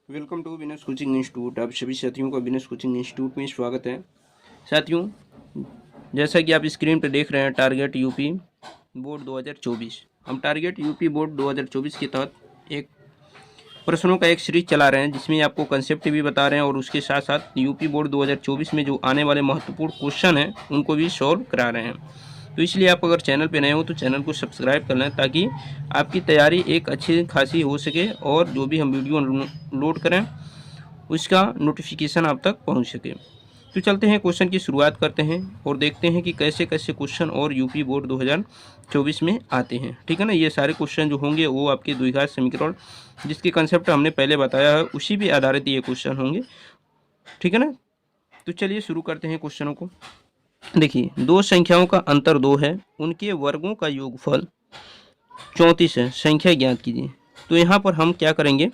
Welcome to business coaching institute. आप सभी साथियों का बिजनेस कोचिंग इंस्टीट्यूट में स्वागत है। साथियों, जैसा कि आप स्क्रीन पर देख रहे हैं, टारगेट यूपी बोर्ड 2024। हम टारगेट यूपी बोर्ड 2024 के तहत एक प्रश्नों का एक सीरीज चला रहे हैं, जिसमें आपको कंसेप्ट भी बता रहे हैं और उसके साथ साथ यूपी बोर्ड 2024 में जो आने वाले महत्वपूर्ण क्वेश्चन हैं उनको भी सॉल्व करा रहे हैं। तो इसलिए आप अगर चैनल पे नए हो तो चैनल को सब्सक्राइब कर लें, ताकि आपकी तैयारी एक अच्छी खासी हो सके और जो भी हम वीडियो लोड करें उसका नोटिफिकेशन आप तक पहुंच सके। तो चलते हैं, क्वेश्चन की शुरुआत करते हैं और देखते हैं कि कैसे कैसे क्वेश्चन और यूपी बोर्ड 2024 में आते हैं। ठीक है ना। ये सारे क्वेश्चन जो होंगे वो आपके द्विघात समीकरण, जिसके कंसेप्ट हमने पहले बताया है, उसी पे आधारित ये क्वेश्चन होंगे। ठीक है ना। तो चलिए शुरू करते हैं क्वेश्चनों को। देखिए, दो संख्याओं का अंतर 2 है, उनके वर्गों का योगफल 34 है, संख्या ज्ञात कीजिए। तो यहाँ पर हम क्या करेंगे,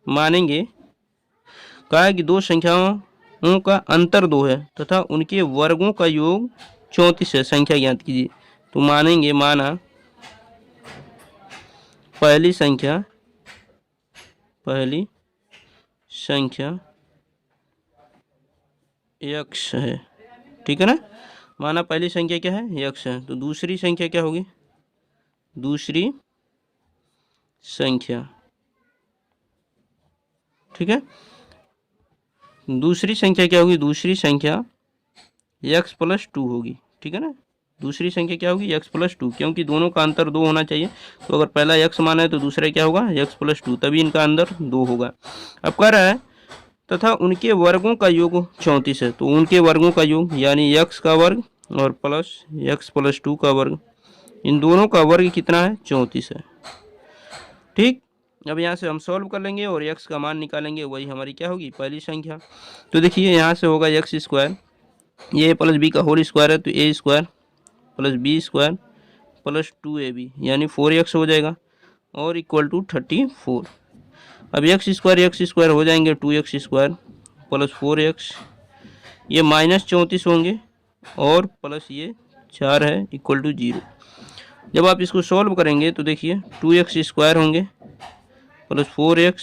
मानेंगे कहा कि दो संख्याओं का अंतर 2 है तथा उनके वर्गों का योग 34 है, संख्या ज्ञात कीजिए। तो मानेंगे, माना पहली संख्या x है। ठीक है ना। माना पहली संख्या क्या है, x है। तो दूसरी संख्या क्या होगी, दूसरी संख्या, ठीक है, दूसरी संख्या क्या होगी, दूसरी संख्या x+2 होगी। ठीक है ना। दूसरी संख्या क्या होगी, x+2, क्योंकि दोनों का अंतर 2 होना चाहिए। तो अगर पहला x माना है तो दूसरा क्या होगा, x+2, तभी इनका अंतर 2 होगा। अब कह रहा है तथा उनके वर्गों का योग 34 है। तो उनके वर्गों का योग यानी x का वर्ग और प्लस x+2 का वर्ग, इन दोनों का वर्ग कितना है, 34 है। ठीक। अब यहाँ से हम सॉल्व कर लेंगे और x का मान निकालेंगे, वही हमारी क्या होगी, पहली संख्या। तो देखिए, यहाँ से होगा x², ये प्लस बी का होल स्क्वायर है, तो a² plus b² plus 2ab यानी 4x हो जाएगा और इक्वल टू 34। अब x² हो जाएंगे 2x² प्लस 4x, ये -34 होंगे और प्लस ये 4 है, इक्वल टू 0। जब आप इसको सॉल्व करेंगे तो देखिए 2x² होंगे प्लस 4x,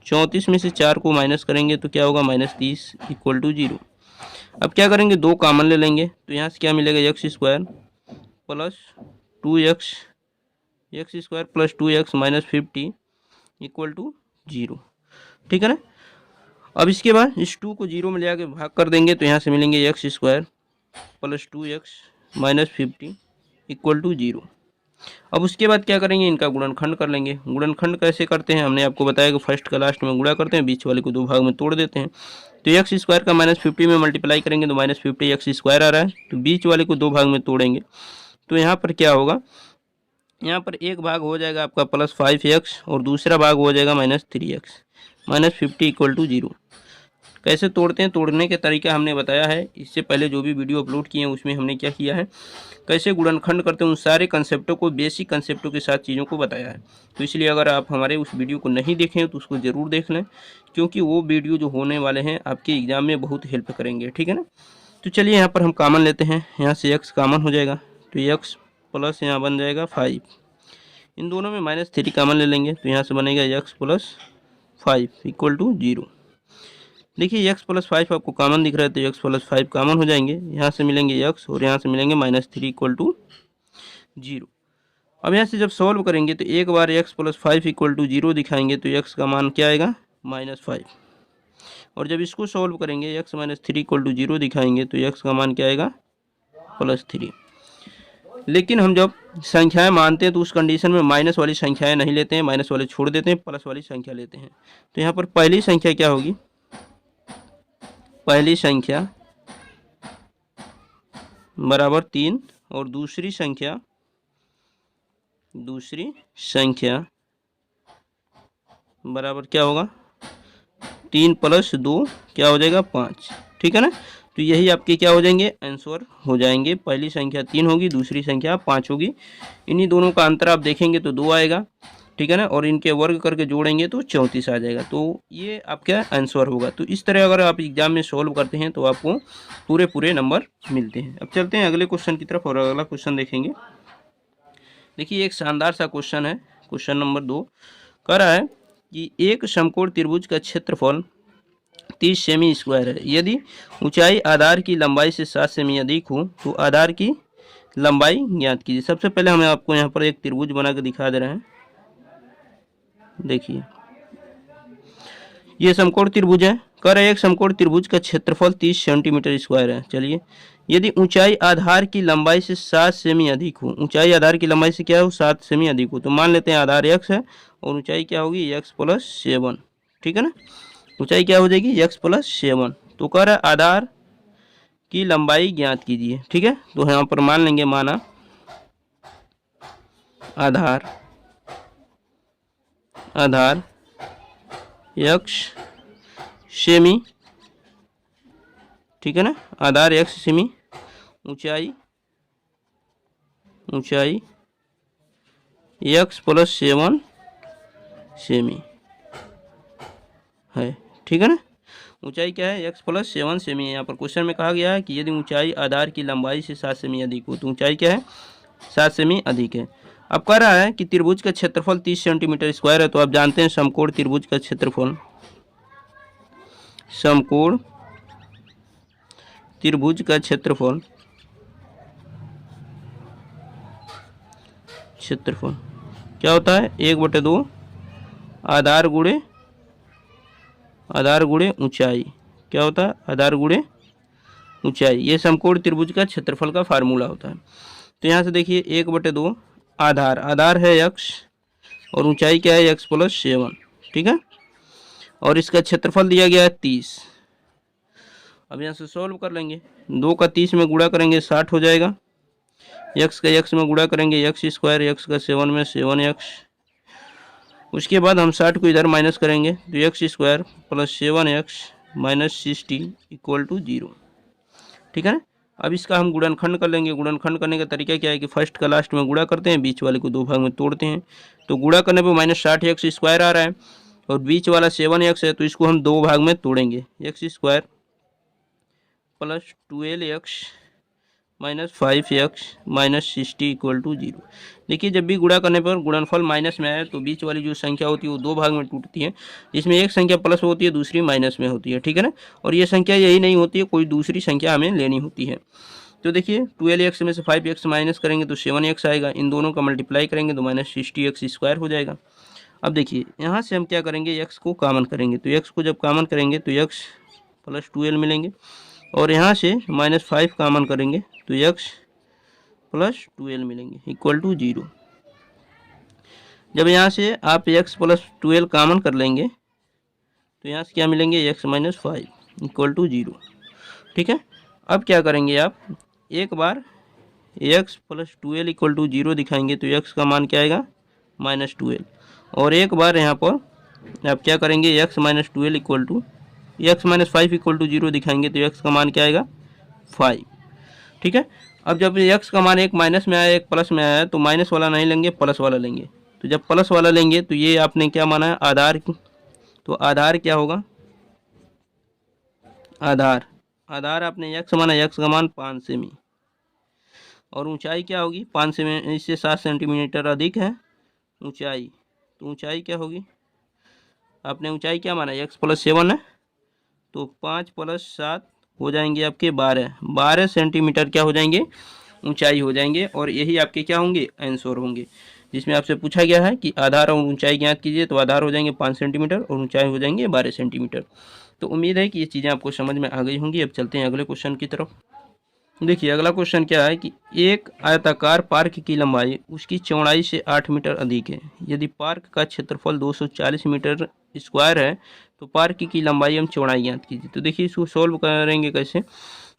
34 में से 4 को माइनस करेंगे तो क्या होगा, -30, इक्वल टू 0। अब क्या करेंगे, 2 कॉमन ले लेंगे, तो यहाँ से क्या मिलेगा, x² plus 2x plus 2x minus 50 equal to 0। ठीक है ना। अब इसके बाद इस 2 को 0 में ले आके भाग कर देंगे, तो यहाँ से मिलेंगे x² plus 2x minus 50 equal to 0। अब उसके बाद क्या करेंगे, इनका गुणनखंड कर लेंगे। गुणनखंड कैसे करते हैं, हमने आपको बताया कि फर्स्ट का लास्ट में गुणा करते हैं, बीच वाले को 2 भाग में तोड़ देते हैं। तो x² का -50 में मल्टीप्लाई करेंगे तो -50 x² आ रहा है, तो बीच वाले को 2 भाग में तोड़ेंगे तो यहाँ पर क्या होगा, यहाँ पर एक भाग हो जाएगा आपका +5x और दूसरा भाग हो जाएगा -3x, -50 इक्वल टू 0। कैसे तोड़ते हैं, तोड़ने के तरीका हमने बताया है, इससे पहले जो भी वीडियो अपलोड किए हैं उसमें हमने क्या किया है, कैसे गुणनखंड करते हैं, उन सारे कंसेप्टों को, बेसिक कंसेप्टों के साथ चीज़ों को बताया है। तो इसलिए अगर आप हमारे उस वीडियो को नहीं देखें तो उसको ज़रूर देख लें, क्योंकि वो वीडियो जो होने वाले हैं आपके एग्ज़ाम में बहुत हेल्प करेंगे। ठीक है ना। तो चलिए यहाँ पर हम कॉमन लेते हैं, यहाँ से x कॉमन हो जाएगा, तो x प्लस यहाँ बन जाएगा 5, इन दोनों में -3 कॉमन ले लेंगे, तो यहाँ से बनेगा x प्लस 5 इक्वल टू 0। देखिए x प्लस 5 आपको कॉमन दिख रहा है, तो x प्लस 5 कॉमन हो जाएंगे, यहाँ से मिलेंगे x और यहाँ से मिलेंगे -3 इक्वल टू 0। अब यहाँ से जब सॉल्व करेंगे तो एक बार x प्लस 5 इक्वल टू 0 दिखाएंगे तो x का मान क्या आएगा, -5, और जब इसको सॉल्व करेंगे x -3 इक्वल टू 0 दिखाएंगे तो x का मान क्या आएगा, +3। लेकिन हम जब संख्याएं मानते हैं तो उस कंडीशन में माइनस वाली संख्याएं नहीं लेते हैं, माइनस वाले छोड़ देते हैं, प्लस वाली संख्या लेते हैं। तो यहाँ पर पहली संख्या क्या होगी, पहली संख्या बराबर 3 और दूसरी संख्या बराबर क्या होगा, 3 + 2 क्या हो जाएगा, 5। ठीक है ना। तो यही आपके क्या हो जाएंगे, आंसर हो जाएंगे। पहली संख्या 3 होगी, दूसरी संख्या 5 होगी। इन्हीं दोनों का अंतर आप देखेंगे तो 2 आएगा। ठीक है ना। और इनके वर्ग करके जोड़ेंगे तो 34 आ जाएगा। तो ये आपका आंसर होगा। तो इस तरह अगर आप एग्जाम में सॉल्व करते हैं तो आपको पूरे नंबर मिलते हैं। अब चलते हैं अगले क्वेश्चन की तरफ और अगला क्वेश्चन देखेंगे। देखिए, एक शानदार सा क्वेश्चन है, क्वेश्चन नंबर 2 कह रहा है कि एक समकोण त्रिभुज का क्षेत्रफल 30 सेमी स्क्वायर है। यदि ऊंचाई आधार की लंबाई से 7 सेमी अधिक हो तो आधार की लंबाई ज्ञात कीजिए। सबसे पहले हमें आपको यहाँ पर एक त्रिभुज बना के दिखा दे रहे हैं। देखिए ये समकोण त्रिभुज है। कह रहे एक समकोण त्रिभुज का क्षेत्रफल 30 सेंटीमीटर स्क्वायर है। चलिए यदि ऊंचाई आधार की लंबाई से 7 सेमी अधिक हो, ऊंचाई आधार की लंबाई से क्या हो 7 सेमी अधिक हो, तो मान लेते हैं आधार x है और ऊंचाई क्या होगी x+7। ठीक है ना, ऊंचाई क्या हो जाएगी x+7। तो कह रहा है आधार की लंबाई ज्ञात कीजिए। ठीक है, तो यहाँ पर मान लेंगे माना आधार x सेमी, ठीक है ना, आधार x सेमी, ऊंचाई x+7 सेमी है। ठीक है ना, ऊंचाई क्या है x+7 सेमी है। यहाँ पर क्वेश्चन में कहा गया है कि यदि ऊंचाई आधार की लंबाई से 7 सेमी अधिक हो, तो ऊंचाई क्या है 7 सेमी अधिक है। अब कह रहा है कि त्रिभुज का क्षेत्रफल 30 सेंटीमीटर स्क्वायर है। तो आप जानते हैं समकोण त्रिभुज का क्षेत्रफल, समकोण त्रिभुज का क्षेत्रफल क्या होता है 1/2 आधार गुणे ऊंचाई। क्या होता है आधार गुणे ऊंचाई। ये समकोण त्रिभुज का क्षेत्रफल का फार्मूला होता है। तो यहाँ से देखिए 1/2 आधार है x और ऊंचाई क्या है x+7। ठीक है, और इसका क्षेत्रफल दिया गया है 30। अब यहाँ से सॉल्व कर लेंगे। 2 का 30 में गुणा करेंगे 60 हो जाएगा, x का x में गुणा करेंगे x स्क्वायर, x का 7 में 7x। उसके बाद हम 60 को इधर माइनस करेंगे तो x square plus 7x minus 60 equal to 0। ठीक है ना, अब इसका हम गुणनखंड कर लेंगे। गुणनखंड करने का तरीका क्या है कि फर्स्ट का लास्ट में गुणा करते हैं, बीच वाले को 2 भाग में तोड़ते हैं। तो गुणा करने पे -60x स्क्वायर आ रहा है और बीच वाला 7x है, तो इसको हम 2 भाग में तोड़ेंगे। x square plus 12x minus 5x minus 60 equal to 0। देखिए जब भी गुणा करने पर गुणनफल माइनस में आए तो बीच वाली जो संख्या होती है वो 2 भाग में टूटती है, जिसमें एक संख्या प्लस होती है दूसरी माइनस में होती है। ठीक है ना, और ये संख्या यही नहीं होती है, कोई दूसरी संख्या हमें लेनी होती है। तो देखिए 12x में से 5x माइनस करेंगे तो 7x आएगा, इन दोनों का मल्टीप्लाई करेंगे तो -60x स्क्वायर हो जाएगा। अब देखिए यहाँ से हम क्या करेंगे, x को कॉमन करेंगे। तो x को जब कॉमन करेंगे तो x प्लस 12 मिलेंगे और यहाँ से -5 कॉमन करेंगे तो x प्लस 12 मिलेंगे इक्वल टू 0। जब यहाँ से आप x प्लस 12 कॉमन कर लेंगे तो यहाँ से क्या मिलेंगे x माइनस 5 इक्वल टू 0। ठीक है, अब क्या करेंगे आप, एक बार x प्लस 12 इक्वल टू 0 दिखाएंगे तो x का मान क्या आएगा -12, और एक बार यहाँ पर आप क्या करेंगे x minus 12 equal to x minus 5 equal to 0 दिखाएंगे तो x का मान क्या आएगा 5। ठीक है, अब जब x का मान एक माइनस में आया एक प्लस में आया तो माइनस वाला नहीं लेंगे प्लस वाला लेंगे। तो जब प्लस वाला लेंगे तो ये आपने क्या माना है आधार, तो आधार क्या होगा आधार आपने x माना, x का मान 5 सेमी और ऊंचाई क्या होगी 5 सेमी, इससे 7 सेंटीमीटर अधिक है ऊंचाई। तो ऊंचाई क्या होगी, आपने ऊंचाई क्या माना x+7 है, तो 5 + 7 हो जाएंगे आपके 12 सेंटीमीटर क्या हो जाएंगे ऊंचाई हो जाएंगे। और यही आपके क्या होंगे आंसर होंगे, जिसमें आपसे पूछा गया है कि आधार और ऊंचाई ज्ञात कीजिए। तो आधार हो जाएंगे 5 सेंटीमीटर और ऊंचाई हो जाएंगे 12 सेंटीमीटर। तो उम्मीद है कि ये चीज़ें आपको समझ में आ गई होंगी। अब चलते हैं अगले क्वेश्चन की तरफ। देखिए अगला क्वेश्चन क्या है कि एक आयताकार पार्क की लंबाई उसकी चौड़ाई से 8 मीटर अधिक है। यदि पार्क का क्षेत्रफल 240 मीटर स्क्वायर है तो पार्क की लंबाई एवं चौड़ाई ज्ञात कीजिए। तो देखिए इसको सॉल्व करेंगे कैसे।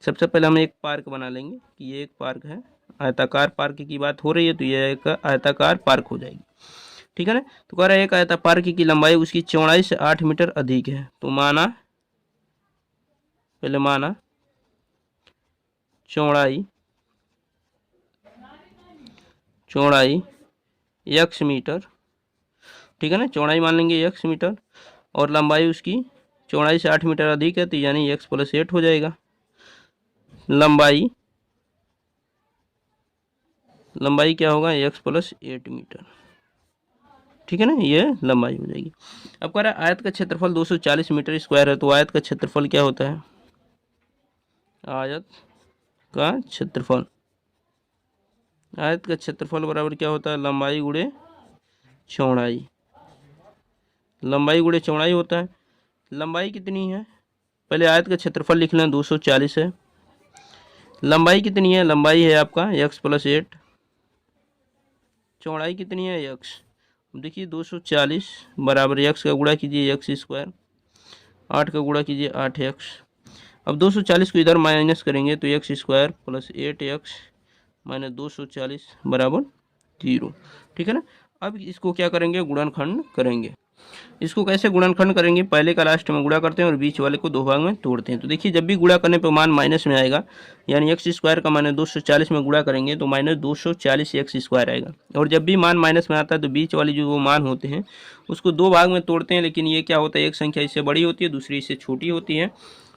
सबसे पहले हम एक पार्क बना लेंगे कि ये एक पार्क है, आयताकार पार्क की बात हो रही है तो ये एक आयताकार पार्क हो जाएगी। ठीक है ना, तो कह रहा है एक आयताकार पार्क की लंबाई उसकी चौड़ाई से 8 मीटर अधिक है। तो माना चौड़ाई x मीटर। ठीक है ना, चौड़ाई मान लेंगे x मीटर और लंबाई उसकी चौड़ाई से 8 मीटर अधिक है, तो यानी x+8 हो जाएगा। लंबाई क्या होगा x+8 मीटर। ठीक है ना, ये लंबाई हो जाएगी। अब कह रहा है आयत का क्षेत्रफल 240 मीटर स्क्वायर है, तो आयत का क्षेत्रफल क्या होता है, आयत का क्षेत्रफल, आयत का क्षेत्रफल बराबर क्या होता है, लंबाई गुणे चौड़ाई, लंबाई गुणे चौड़ाई होता है। लंबाई कितनी है, पहले आयत का क्षेत्रफल लिख लें 240 है, लंबाई कितनी है, लंबाई है आपका x + 8, चौड़ाई कितनी है x, देखिए 240 बराबर x का गुणा कीजिए x², 8 का गुणा कीजिए 8x। अब 240 को इधर माइनस करेंगे तो x² + 8x - 240 बराबर 0। ठीक है ना। अब इसको क्या करेंगे, गुणनखंड करेंगे। इसको कैसे गुणनखंड करेंगे, पहले का लास्ट में गुणा करते हैं और बीच वाले को दो भाग में तोड़ते हैं। तो देखिए जब भी गुणा करने पर मान माइनस में आएगा, यानी x² का मान 240 में गुणा करेंगे तो -240 x² आएगा। और जब भी मान माइनस में आता है तो बीच वाली जो वो मान होते हैं उसको दो भाग में तोड़ते हैं, लेकिन ये क्या होता है, एक संख्या इससे बड़ी होती है, दूसरी इससे छोटी होती है।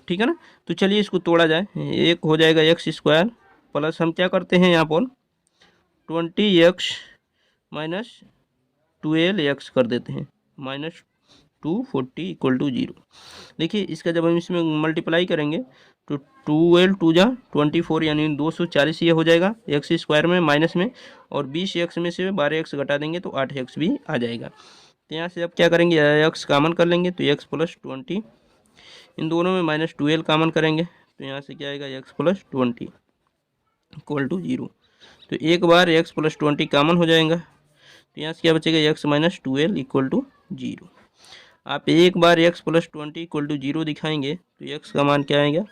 ठीक है ना। तो चलिए इसको तोड़ा जाए, एक हो जाएगा x² प्लस हम क्या करते हैं यहाँ पर 20x - 12x कर देते हैं, -240 = 0। देखिए इसका जब हम इसमें मल्टीप्लाई करेंगे तो 12 2 जा 24 यानी 240 ये हो जाएगा x² में माइनस में, और 20x में से 12x घटा देंगे तो 8x भी आ जाएगा। तो यहाँ से अब क्या करेंगे, x कॉमन कर लेंगे तो x + 20, इन दोनों में -12 कॉमन करेंगे तो यहाँ से क्या आएगा, x + 20 = 0। तो एक बार x + 20 कॉमन हो जाएगा तो यहाँ से क्या बचेगा, x - 12 = 0। आप एक बार x + 20 = 0 दिखाएंगे तो x का मान क्या आएगा,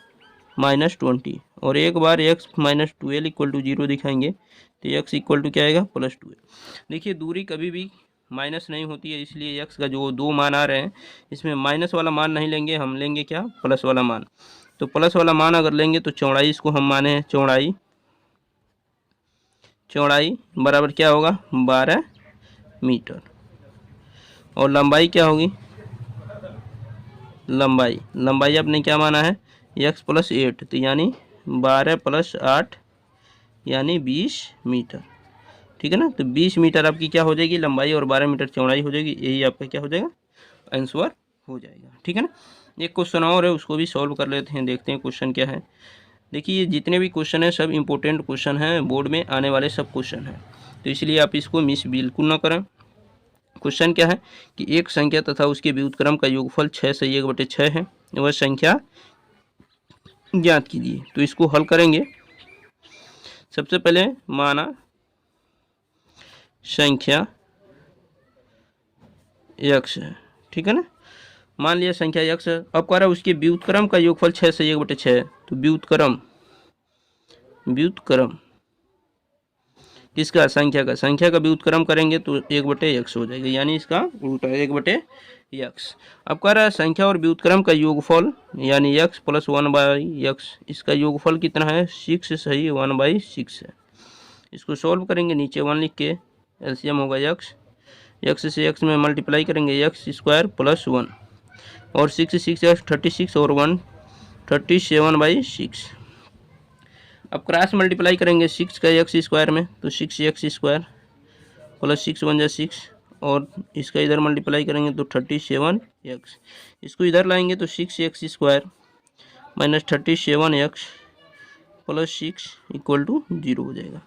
-20, और एक बार x - 12 = 0 दिखाएंगे तो x = क्या आएगा, +12। देखिए दूरी कभी भी माइनस नहीं होती है, इसलिए x का जो दो मान आ रहे हैं इसमें माइनस वाला मान नहीं लेंगे, हम लेंगे क्या, प्लस वाला मान। तो प्लस वाला मान अगर लेंगे तो चौड़ाई इसको हम माने हैं, चौड़ाई बराबर क्या होगा, 12 मीटर, और लंबाई क्या होगी, लंबाई आपने क्या माना है, x + 8, तो यानी 12 + 8 यानी 20 मीटर। ठीक है ना। तो 20 मीटर आपकी क्या हो जाएगी लंबाई, और 12 मीटर चौड़ाई हो जाएगी, यही आपका क्या हो जाएगा, आंसर हो जाएगा। ठीक है ना। एक क्वेश्चन और है, उसको भी सॉल्व कर लेते हैं, देखते हैं क्वेश्चन क्या है। देखिए ये जितने भी क्वेश्चन हैं सब इंपॉर्टेंट क्वेश्चन हैं, बोर्ड में आने वाले सब क्वेश्चन हैं, तो इसलिए आप इसको मिस बिल्कुल ना करें। क्वेश्चन क्या है कि एक संख्या तथा उसके व्युत्क्रम का योगफल 6 से 1/6 है, वह संख्या ज्ञात कीजिए। तो इसको हल करेंगे। सबसे पहले माना संख्या x है, ठीक है ना, मान लिया संख्या x है। अब कह रहा है उसके व्युत्क्रम का योगफल 6 से 1/6 है, तो व्युत्क्रम किसका, संख्या का व्युत्क्रम करेंगे तो 1/x हो जाएगा, यानी इसका उल्टा 1/x। अब कह रहा है संख्या और व्युत्क्रम का योगफल यानी x + 1/x, इसका योगफल कितना है, 6 सही 1/6 है। इसको सॉल्व करेंगे, नीचे 1 लिख के एलसीएम होगा x से x में मल्टीप्लाई करेंगे x² + 1, और 6 6 36 और 1 37/6। अब क्रॉस मल्टीप्लाई करेंगे 6 का x² में तो 6x² + 6 1 जा 6, और इसका इधर मल्टीप्लाई करेंगे तो 37x। इसको इधर लाएंगे तो 6x² - 37x + 6 = 0 हो जाएगा।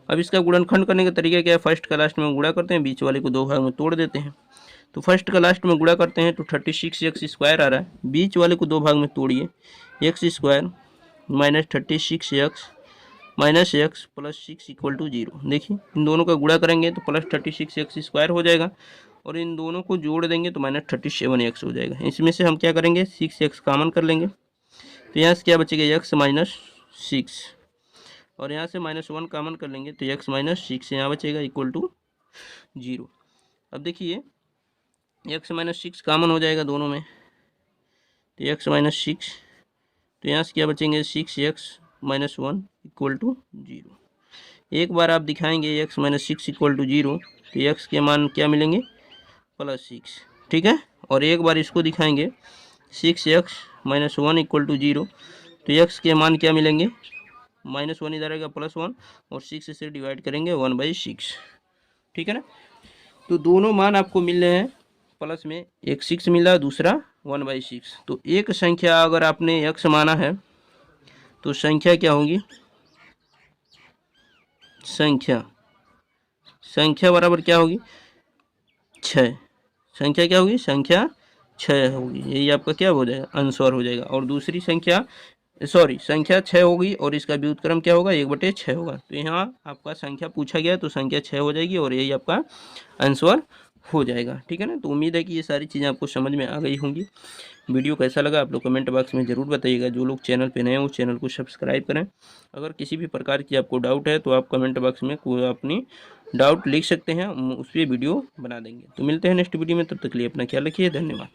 अब इसका गुणनखंड करने का तरीका क्या है, फर्स्ट का लास्ट में गुणा करते हैं, बीच वाले को दो भाग में तोड़ देते हैं। तो फर्स्ट का लास्ट में गुणा करते हैं तो 36x² आ रहा है, बीच वाले को दो भाग में तोड़िए, x² - 36x - x + 6 = 0। देखिए इन दोनों का गुणा करेंगे तो +36x² हो जाएगा, और इन दोनों को जोड़ देंगे तो -37x हो जाएगा। इसमें से हम क्या करेंगे, 6x कॉमन कर लेंगे, तो यहाँ से क्या बचेगा, x - 6, और यहाँ से -1 कॉमन कर लेंगे तो x - 6 यहाँ बचेगा = 0। अब देखिए x - 6 कॉमन हो जाएगा दोनों में, तो x - 6, तो यहाँ से क्या बचेंगे, 6x - 1 = 0। एक बार आप दिखाएंगे x - 6 = 0 तो x के मान क्या मिलेंगे, +6। ठीक है। और एक बार इसको दिखाएंगे 6x - 1 = 0 तो x के मान क्या मिलेंगे, -1 इधर आएगा +1, और 6 से डिवाइड करेंगे 1/6। ठीक है ना। तो दोनों मान आपको मिल रहे हैं प्लस में, एक 6 मिला, दूसरा 1/6। तो एक संख्या अगर आपने x माना है तो संख्या क्या होगी, संख्या बराबर क्या होगी, 6। संख्या क्या होगी, संख्या 6 होगी। यही आपका क्या हो जाएगा, आंसर हो जाएगा। और दूसरी संख्या संख्या 6 होगी और इसका व्युत्क्रम क्या होगा, 1/6 होगा। तो यहाँ आपका संख्या पूछा गया तो संख्या 6 हो जाएगी और यही आपका आंसर हो जाएगा। ठीक है ना। तो उम्मीद है कि ये सारी चीज़ें आपको समझ में आ गई होंगी। वीडियो कैसा लगा आप लोग कमेंट बॉक्स में ज़रूर बताइएगा। जो लोग चैनल पे नए हैं उस चैनल को सब्सक्राइब करें। अगर किसी भी प्रकार की आपको डाउट है तो आप कमेंट बॉक्स में कोई अपनी डाउट लिख सकते हैं, हम उस पर वीडियो बना देंगे। तो मिलते हैं नेक्स्ट वीडियो में, तब तक के लिए अपना ख्याल रखिए। धन्यवाद।